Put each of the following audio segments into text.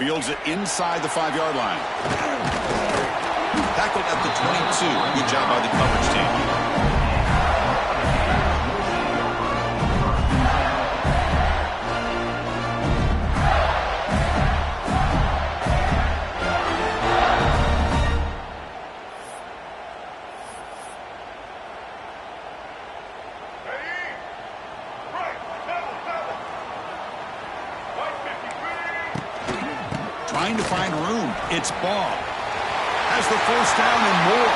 Fields it inside the 5-yard line. Tackled at the 22. Good job by the coverage team. Trying to find room. It's Ball. Has the first down and more.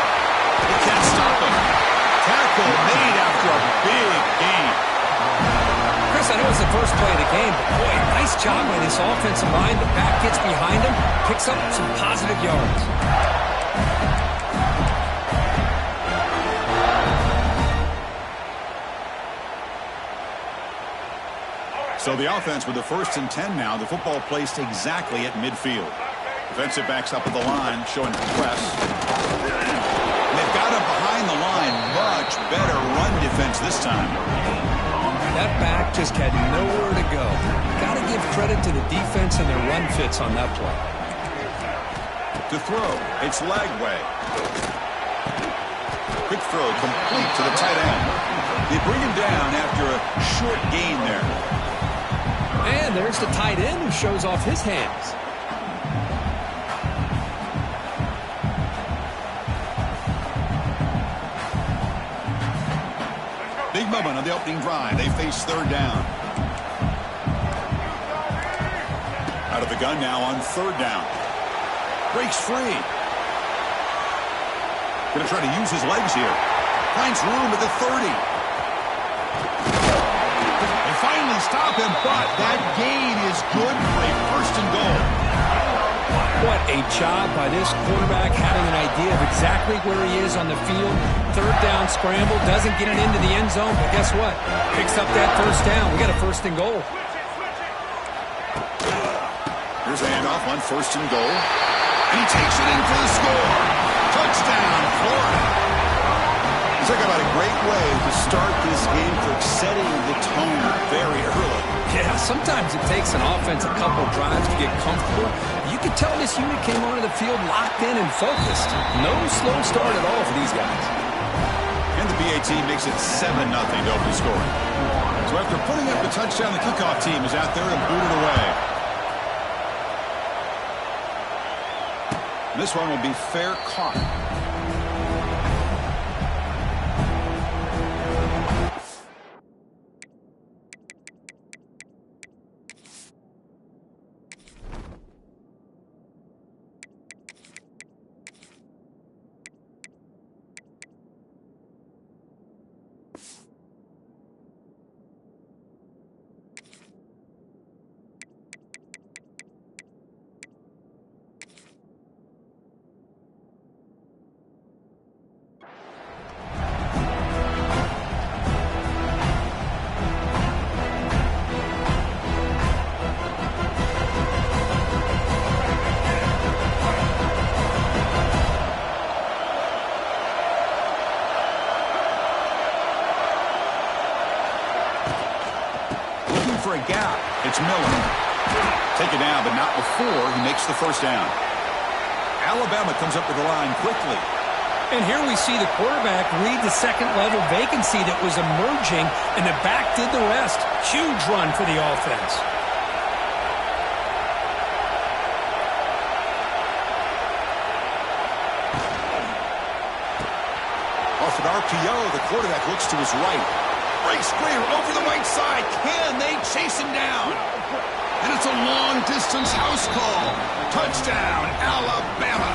He can't stop him. Tackle made after a big gain. Chris, I know it's the first play of the game, but boy, nice job by this offensive line. The back gets behind him, picks up some positive yards. So the offense with the 1st and 10 now. The football placed exactly at midfield. Defensive backs up at the line, showing press. They've got him behind the line. Much better run defense this time. That back just had nowhere to go. Got to give credit to the defense and their run fits on that play. To throw, it's Lagway. Quick throw complete to the tight end. They bring him down after a short gain there. And there's the tight end who shows off his hands. Big moment on the opening drive. They face 3rd down. Out of the gun now on 3rd down. Breaks free. Going to try to use his legs here. Finds room at the 30. Finally stop him, but that gain is good for a 1st and goal. What a job by this quarterback, having an idea of exactly where he is on the field. 3rd down scramble, doesn't get it into the end zone, but guess what? Picks up that 1st down. We got a 1st and goal. Here's a handoff on 1st and goal. And he takes it in for the score. Touchdown, Florida. Talk about a great way to start this game for setting the tone very early. Yeah, sometimes it takes an offense a couple drives to get comfortable. You can tell this unit came onto the field locked in and focused. No slow start at all for these guys. And the BAT makes it 7-0 to open the scoring. So after putting up the touchdown, the kickoff team is out there to boot it away. This one will be fair caught. For a gap, it's Miller. Taken down, but not before he makes the 1st down. Alabama comes up to the line quickly. And here we see the quarterback read the 2nd-level vacancy that was emerging, and the back did the rest. Huge run for the offense. Off an RPO, the quarterback looks to his right. Breaks clear over the right side. Can they chase him down? And it's a long-distance house call. Touchdown, Alabama.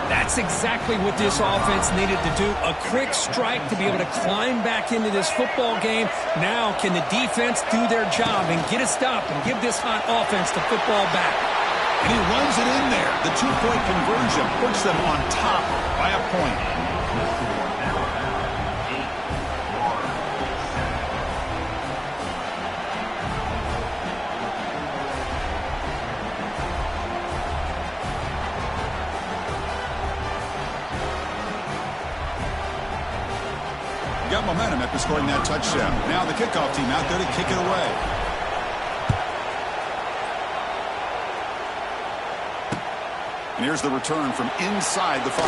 That's exactly what this offense needed to do. A quick strike to be able to climb back into this football game. Now can the defense do their job and get a stop and give this hot offense the football back? And he runs it in there. The 2-point conversion puts them on top by a point. Got momentum after scoring that touchdown. Now the kickoff team out there to kick it away. And here's the return from inside the 5.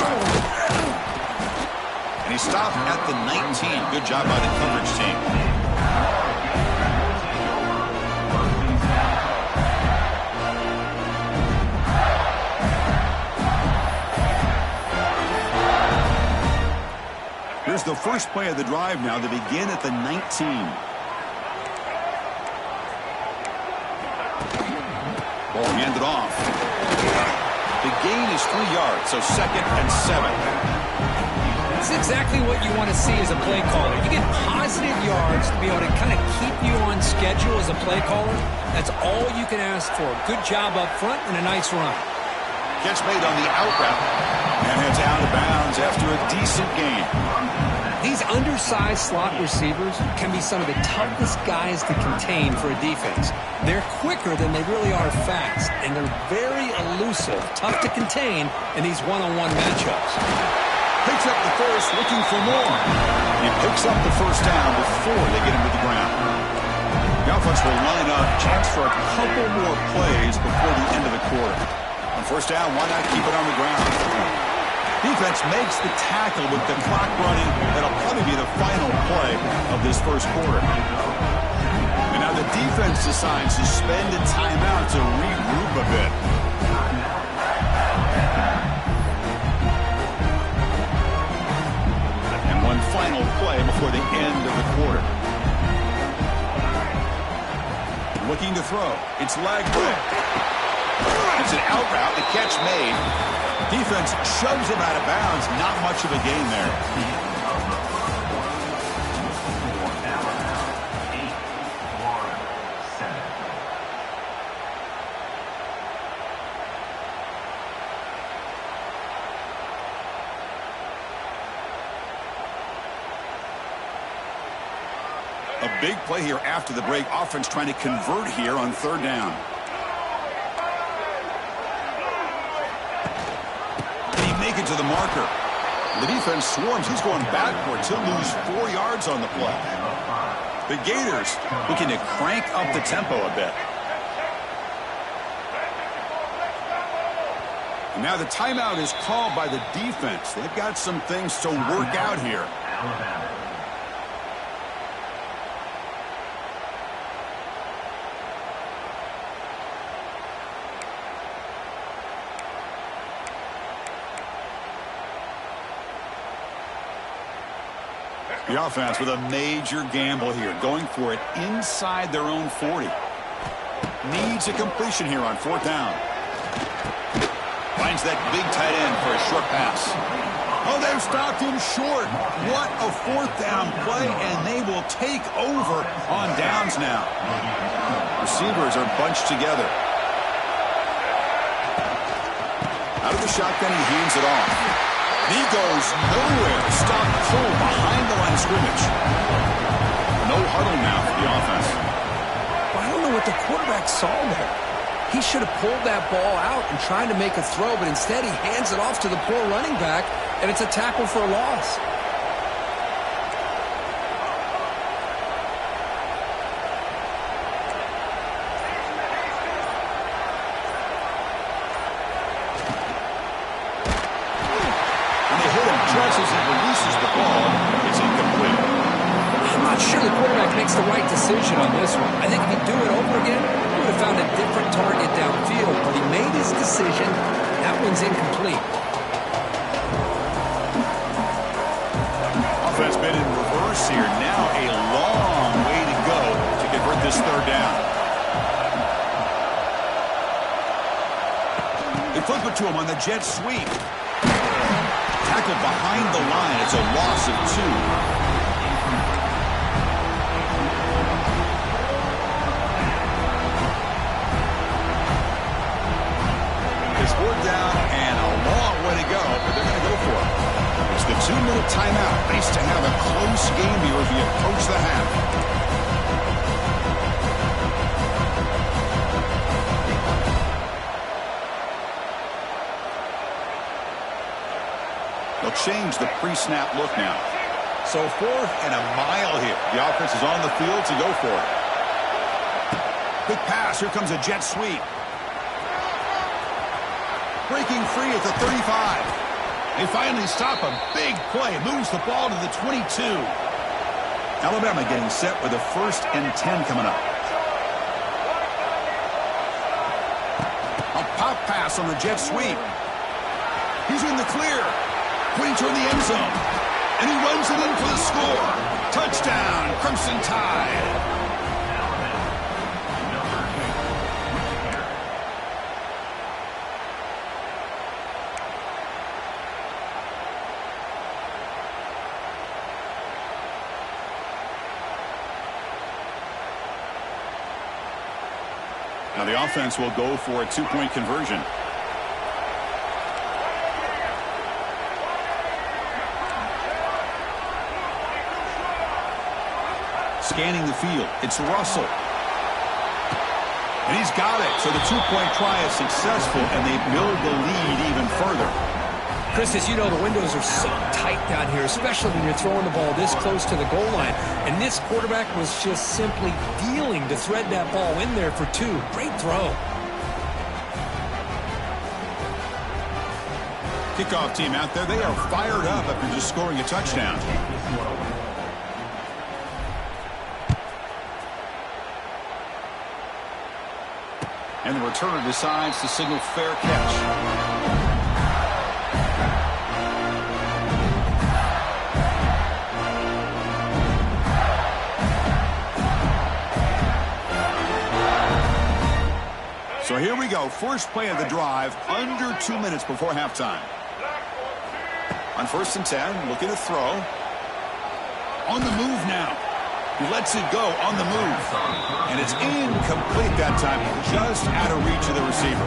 And he stopped at the 19. Good job by the coverage team. Here's the first play of the drive now. They begin at the 19. Ball handed off. The gain is 3 yards, so 2nd and 7. It's exactly what you want to see as a play caller. You get positive yards to be able to kind of keep you on schedule as a play caller. That's all you can ask for. Good job up front and a nice run. Catch made on the out route. And heads out of bounds after a decent gain. These undersized slot receivers can be some of the toughest guys to contain for a defense. They're quicker than they really are fast, and they're very elusive, tough to contain in these one-on-one matchups. Picks up the first, looking for more. He picks up the first down before they get him to the ground. The offense will line up, chance for a couple more plays before the end of the quarter. On first down, why not keep it on the ground? Defense makes the tackle with the clock running. That'll probably be the final play of this first quarter. And now the defense decides to spend a timeout to regroup a bit. And one final play before the end of the quarter. Looking to throw. It's leg break. It's an out route. The catch made. Defense shoves him out of bounds. Not much of a gain there. A big play here after the break. Offense trying to convert here on third down. Make it to the marker. The defense swarms. He's going backwards. He'll lose 4 yards on the play. The Gators looking to crank up the tempo a bit. And now the timeout is called by the defense. They've got some things to work out here. The offense with a major gamble here, going for it inside their own 40. Needs a completion here on fourth down. Finds that big tight end for a short pass. Oh, they've stopped him short. What a fourth down play, and they will take over on downs now. Receivers are bunched together. Out of the shotgun, he hands it off. He goes nowhere. Stop full behind the line of scrimmage. No huddle now for the offense. Well, I don't know what the quarterback saw there. He should have pulled that ball out and tried to make a throw, but instead he hands it off to the poor running back, and it's a tackle for a loss. As he releases the ball, it's incomplete. I'm not sure the quarterback makes the right decision on this one. I think if he'd do it over again, he would have found a different target downfield. But he made his decision. That one's incomplete. Offense been in reverse here. Now a long way to go to convert this third down. They flip it to him on the jet sweep. Tackle behind the line. It's a loss of 2. It's 4th down and a long way to go, but they're going to go for it. It's the 2-minute timeout. Nice to have a close game here as we approach the half. They'll change the pre-snap look now. So 4th and a mile here. The offense is on the field to go for it. Quick pass. Here comes a jet sweep. Breaking free at the 35. They finally stop him. Big play. Moves the ball to the 22. Alabama getting set with a 1st and 10 coming up. A pop pass on the jet sweep. He's in the clear. Pointing toward the end zone. And he runs it in for the score. Touchdown, Crimson Tide. Now the offense will go for a 2-point conversion. Scanning the field. It's Russell. And he's got it. So the 2-point try is successful, and they build the lead even further. Chris, as you know, the windows are so tight down here, especially when you're throwing the ball this close to the goal line. And this quarterback was just simply dealing to thread that ball in there for 2. Great throw. Kickoff team out there, they are fired up after just scoring a touchdown. And the returner decides to signal fair catch. So here we go. First play of the drive, under 2 minutes before halftime. On 1st and 10, looking to throw. On the move now. He lets it go on the move. And it's incomplete that time, just out of reach of the receiver.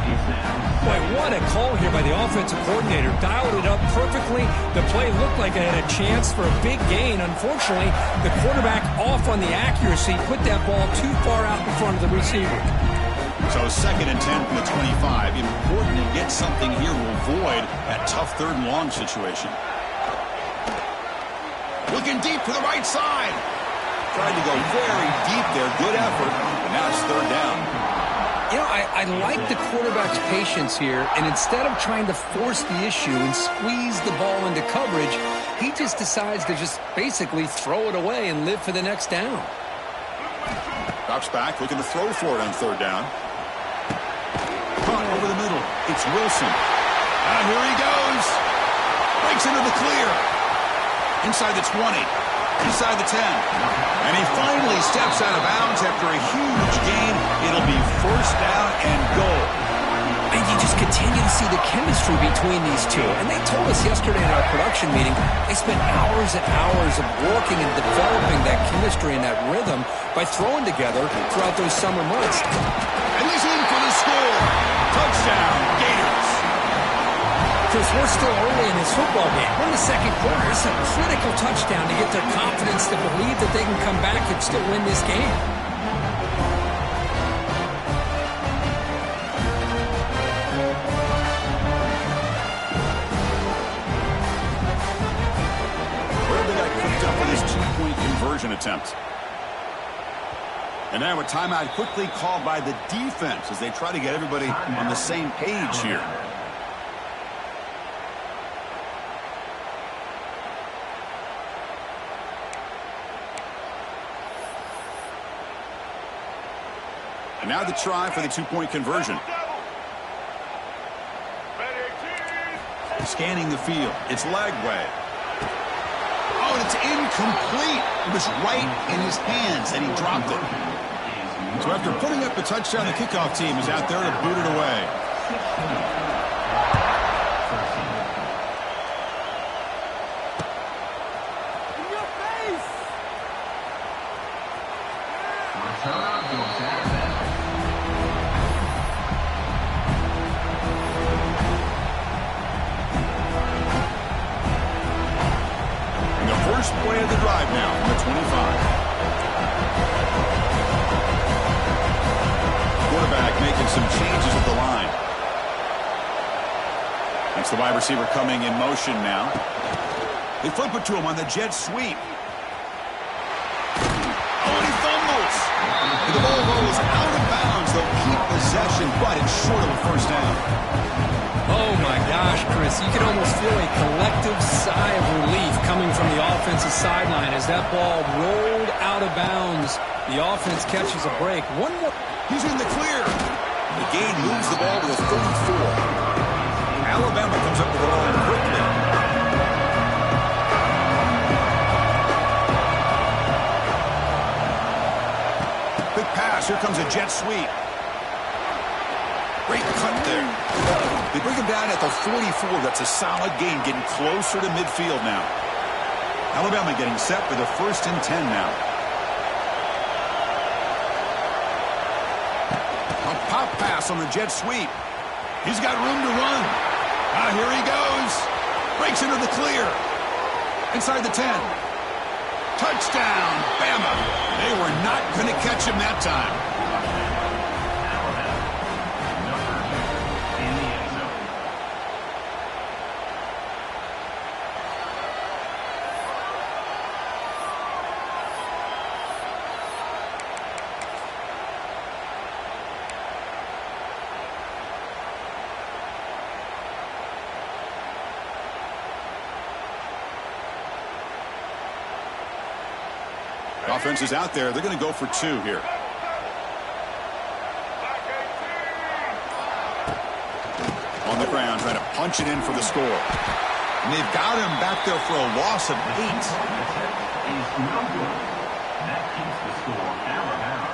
Boy, what a call here by the offensive coordinator. Dialed it up perfectly. The play looked like it had a chance for a big gain. Unfortunately, the quarterback off on the accuracy, put that ball too far out in front of the receiver. So 2nd and 10 from the 25. Important to get something here to avoid that tough 3rd and long situation. Looking deep to the right side. Tried to go very deep there. Good effort. But now it's 3rd down. You know, I like the quarterback's patience here. And instead of trying to force the issue and squeeze the ball into coverage, he just decides to just basically throw it away and live for the next down. Drops back, looking to throw for it on 3rd down. Caught over the middle. It's Wilson. And here he goes. Breaks into the clear. Inside the 20. Inside the 10. And he finally steps out of bounds after a huge gain. It'll be 1st down and goal. And you just continue to see the chemistry between these two. And they told us yesterday in our production meeting, they spent hours and hours of working and developing that chemistry and that rhythm by throwing together throughout those summer months. And he's in for the score. Touchdown, Gators. Chris, we're still early in this football game. We're in the 2nd quarter. It's a critical touchdown to get their confidence to believe that they can come back and still win this game. Where they got cooked up for this 2-point conversion attempt. And now a timeout quickly called by the defense as they try to get everybody on the same page here. And now the try for the 2-point conversion. Scanning the field. It's Lagway. Oh, and it's incomplete. It was right in his hands, and he dropped it. So after putting up the touchdown, the kickoff team is out there to boot it away. First play of the drive now from the 25. Quarterback making some changes at the line. That's the wide receiver coming in motion now. They flip it to him on the jet sweep. Oh, and he fumbles. And the ball goes out of bounds. They'll keep possession. possession, but it's short of a first down. Oh, my gosh, Chris. You can almost feel a collective sigh of relief coming from the offensive sideline as that ball rolled out of bounds. The offense catches a break. One more. He's in the clear. The gain moves the ball to the 34. Alabama comes up with the line quickly. Big pass. Here comes a jet sweep. Great cut there. They bring him down at the 44. That's a solid gain, getting closer to midfield now. Alabama getting set for the 1st and 10 now. A pop pass on the jet sweep. He's got room to run. Here he goes. Breaks into the clear. Inside the 10. Touchdown, Bama. They were not going to catch him that time. Offense is out there. They're going to go for 2 here. On the ground, trying to punch it in for the score. And they've got him back there for a loss of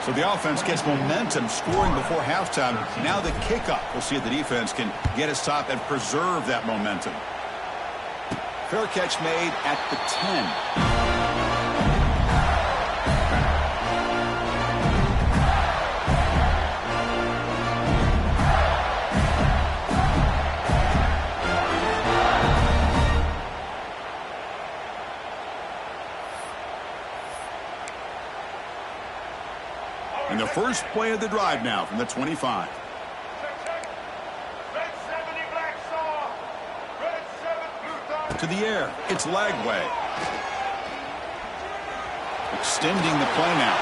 8. So the offense gets momentum, scoring before halftime. Now the kickoff. We'll see if the defense can get a stop and preserve that momentum. Fair catch made at the 10. And the first play of the drive now from the 25. To the air. It's Lagway. Extending the play now.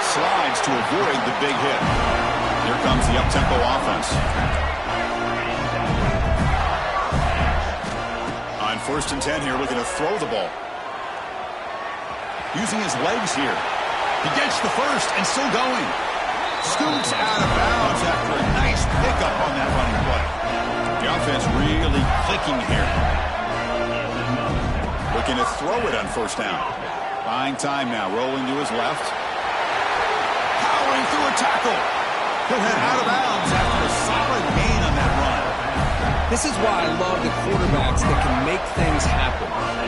Slides to avoid the big hit. Here comes the up-tempo offense. On 1st and 10 here, looking to throw the ball. Using his legs here. He gets the first and still going. Scoots out of bounds after a nice pickup on that running play. The offense really clicking here. Looking to throw it on 1st down. Buying time now, rolling to his left. Powering through a tackle. He'll head out of bounds after a solid gain on that run. This is why I love the quarterbacks that can make things happen.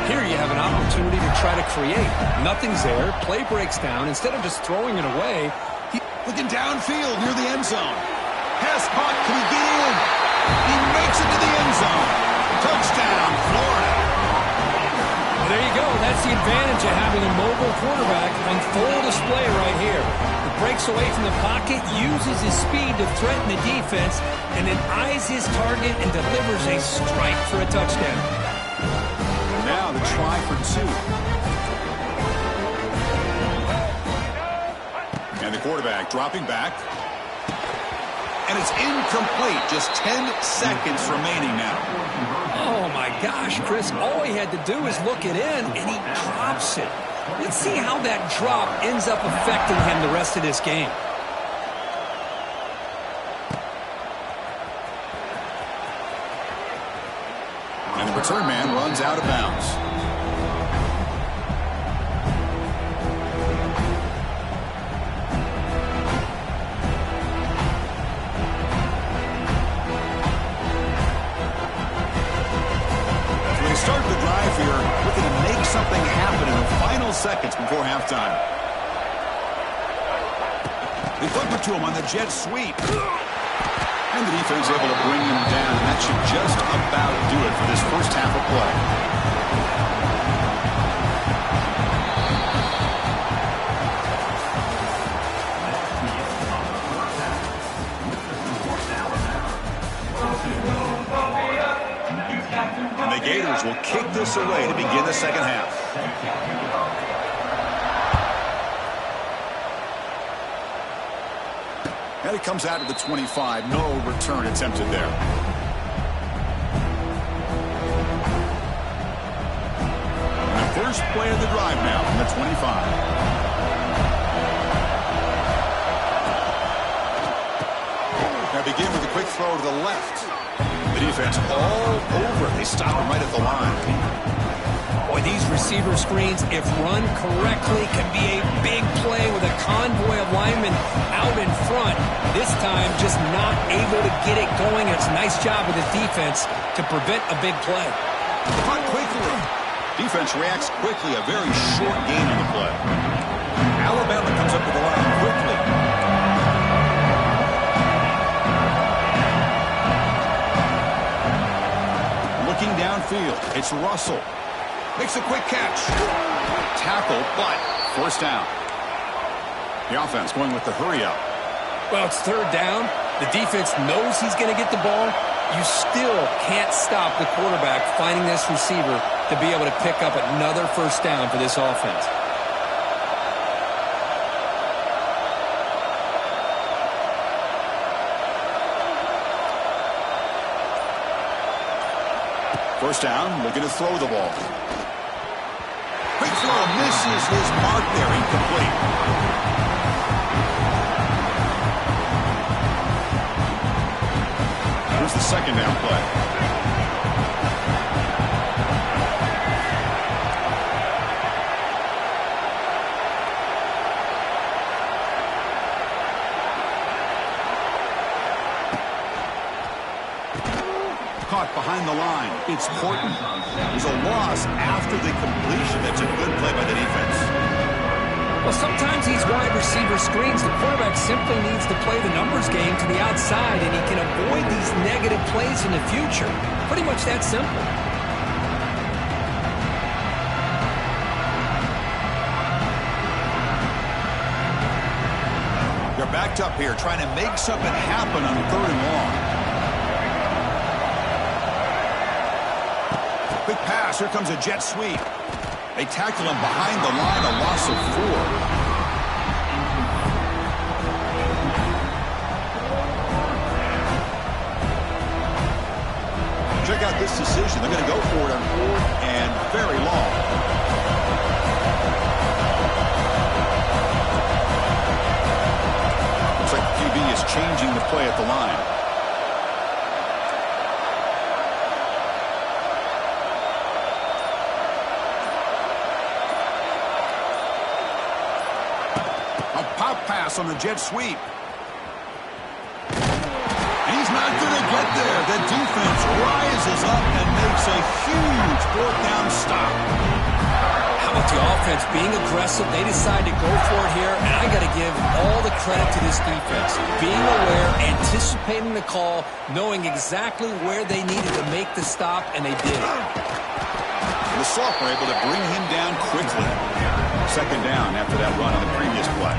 Here you have an opportunity to try to create. Nothing's there. Play breaks down. Instead of just throwing it away, looking downfield near the end zone. Pass caught. Can he get in? He makes it to the end zone. Touchdown, Florida. Well, there you go. That's the advantage of having a mobile quarterback on full display right here. He breaks away from the pocket, uses his speed to threaten the defense, and then eyes his target and delivers a strike for a touchdown. And now the try for 2. And the quarterback dropping back. And it's incomplete. Just 10 seconds remaining now. Oh, my gosh, Chris. All he had to do is look it in, and he drops it. Let's see how that drop ends up affecting him the rest of this game. And the return man runs out of bounds. Start the drive here, looking to make something happen in the final seconds before halftime. They flip it to him on the jet sweep. And the defense able to bring him down. And that should just about do it for this first half of play. And the Gators will kick this away to begin the second half. And it comes out to the 25. No return attempted there. The first play of the drive now from the 25. Now begin with a quick throw to the left. The defense all over it. They stop him right at the line. Boy, these receiver screens, if run correctly, can be a big play with a convoy of linemen out in front. This time, just not able to get it going. It's a nice job with his defense to prevent a big play. Caught quickly. Defense reacts quickly. A very short gain on the play. Alabama comes up to the line quickly. Looking downfield, it's Russell. Makes a quick catch. Tackle, but first down. The offense going with the hurry up. Well, it's third down. The defense knows he's going to get the ball. You still can't stop the quarterback finding this receiver to be able to pick up another first down for this offense. First down, looking to throw the ball. Quick throw, misses his mark there, incomplete. Here's the second down play. Caught behind the line. It's Horton. There's a loss after the completion. That's a good play by the defense. Well, sometimes these wide receiver screens, the quarterback simply needs to play the numbers game to the outside, and he can avoid these negative plays in the future. Pretty much that simple. They're backed up here, trying to make something happen on third and long. Quick pass. Here comes a jet sweep. They tackle him behind the line, a loss of 4. Check out this decision. They're going to go for it on 4th and very long. Looks like the QB is changing the play at the line. Pass on the jet sweep. He's not going to get there. The defense rises up and makes a huge 4th down stop. How about the offense being aggressive? They decide to go for it here, and I got to give all the credit to this defense. Being aware, anticipating the call, knowing exactly where they needed to make the stop, and they did it. The Soft were able to bring him down quickly. Second down after that run on the previous play.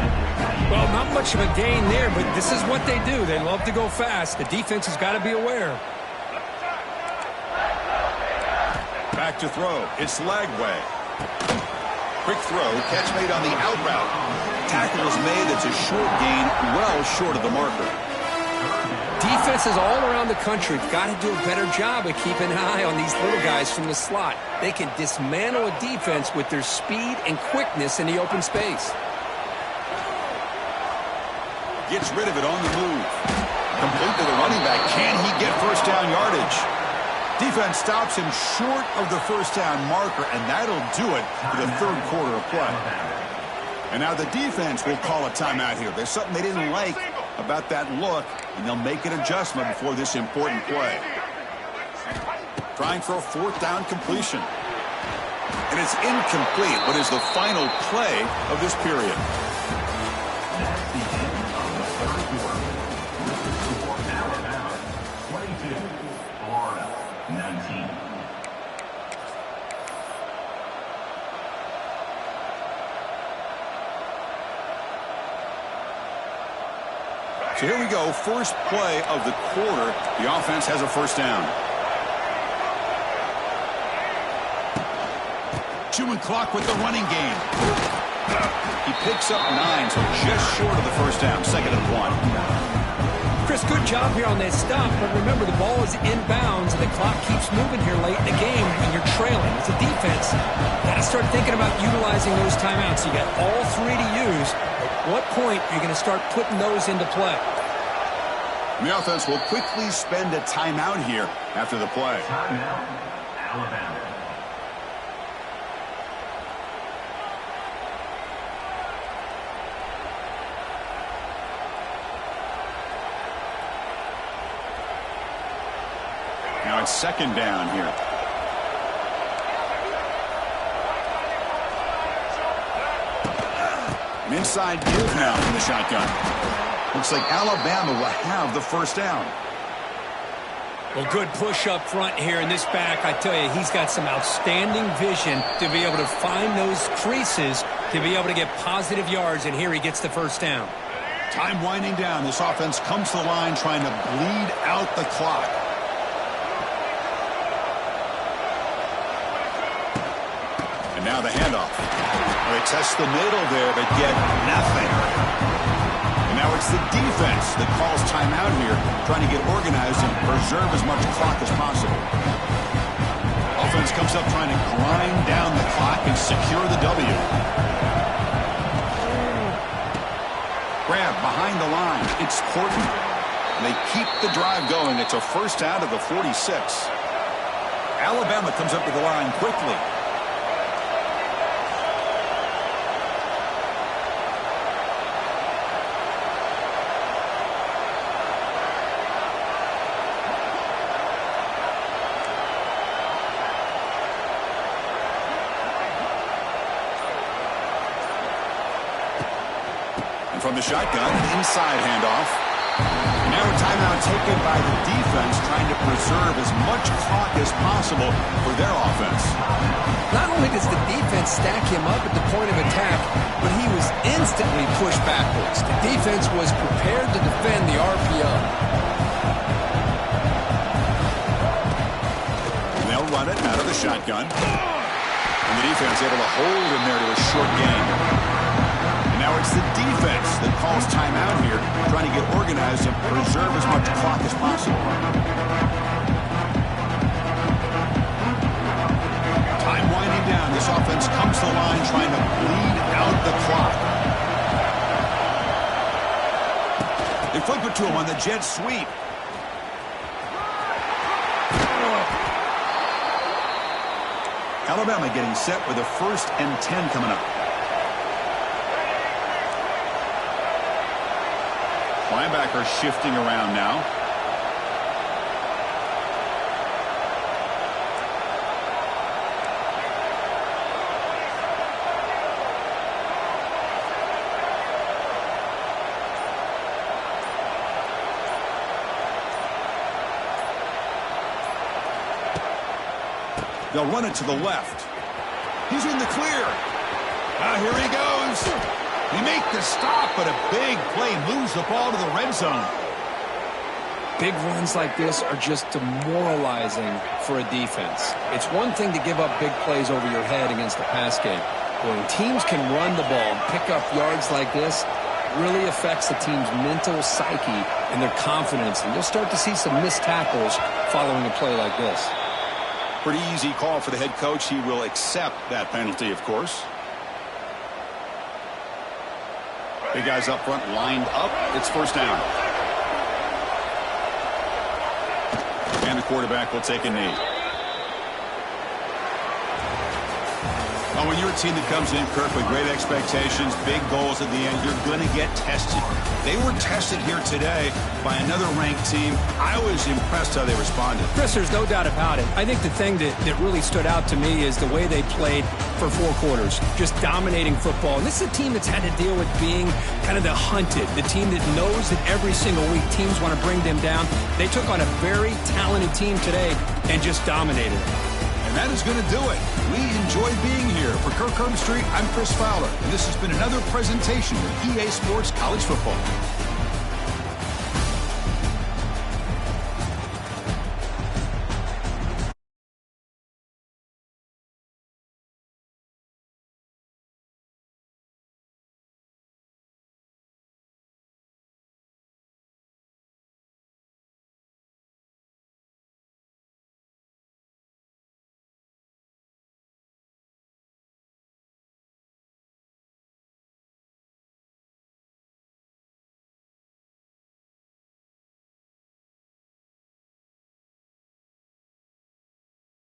Well, not much of a gain there, but this is what they do. They love to go fast. The defense has got to be aware. Back to throw. It's Lagway. Quick throw. Catch made on the out route. Tackle is made. It's a short gain, well short of the marker. Defenses all around the country have got to do a better job of keeping an eye on these little guys from the slot. They can dismantle a defense with their speed and quickness in the open space. Gets rid of it on the move. Complete to the running back. Can he get first down yardage? Defense stops him short of the first down marker, and that'll do it for the third quarter of play. And now the defense will call a timeout here. There's something they didn't like about that look, and they'll make an adjustment before this important play. Trying for a 4th down completion. And it's incomplete. What is the final play of this period? So here we go, first play of the quarter. The offense has a first down. Chewing clock with the running game. He picks up 9, so just short of the first down. 2nd and 1. Chris, good job here on that stop, but remember the ball is inbounds and the clock keeps moving here late in the game when you're trailing. As a defense, you got to start thinking about utilizing those timeouts. You got all 3 to use. At what point are you going to start putting those into play? The offense will quickly spend a timeout here after the play. Timeout, Alabama. Now it's 2nd down here. An inside give now from the shotgun. Looks like Alabama will have the first down. Well, good push up front here in this back. I tell you, he's got some outstanding vision to be able to find those creases, to be able to get positive yards, and here he gets the first down. Time winding down. This offense comes to the line trying to bleed out the clock. And now the handoff. They test the middle there, but get nothing. And now it's the defense that calls timeout here, trying to get organized and preserve as much clock as possible. Offense comes up trying to grind down the clock and secure the W. Grab behind the line. It's Portland. They keep the drive going. It's a first out of the 46. Alabama comes up to the line quickly. From the shotgun, inside handoff. Now a timeout taken by the defense, trying to preserve as much clock as possible for their offense. Not only does the defense stack him up at the point of attack, but he was instantly pushed backwards. The defense was prepared to defend the RPO. They'll run it out of the shotgun. And the defense able to hold him there to a short gain. Now it's the defense that calls timeout here, trying to get organized and preserve as much clock as possible. Time winding down. This offense comes to the line trying to bleed out the clock. They flip it to him on the jet sweep. Alabama getting set with a 1st and 10 coming up. Linebacker shifting around now. They'll run it to the left. He's in the clear. Here he goes. They make the stop, but a big play moves the ball to the red zone. Big runs like this are just demoralizing for a defense. It's one thing to give up big plays over your head against the pass game. But when teams can run the ball and pick up yards like this, it really affects the team's mental psyche and their confidence. And you'll start to see some missed tackles following a play like this. Pretty easy call for the head coach. He will accept that penalty, of course. Big guys up front lined up. It's first down. And the quarterback will take a knee. Well, when you're a team that comes in, Kirk, with great expectations, big goals at the end, you're going to get tested. They were tested here today by another ranked team. I was impressed how they responded. Chris, there's no doubt about it. I think the thing that really stood out to me is the way they played for 4 quarters, just dominating football. And this is a team that's had to deal with being kind of the hunted, the team that knows that every single week teams want to bring them down. They took on a very talented team today and just dominated. And that is going to do it. We enjoy being here. For Kirk Herbstreit, I'm Chris Fowler, and this has been another presentation of EA Sports College Football.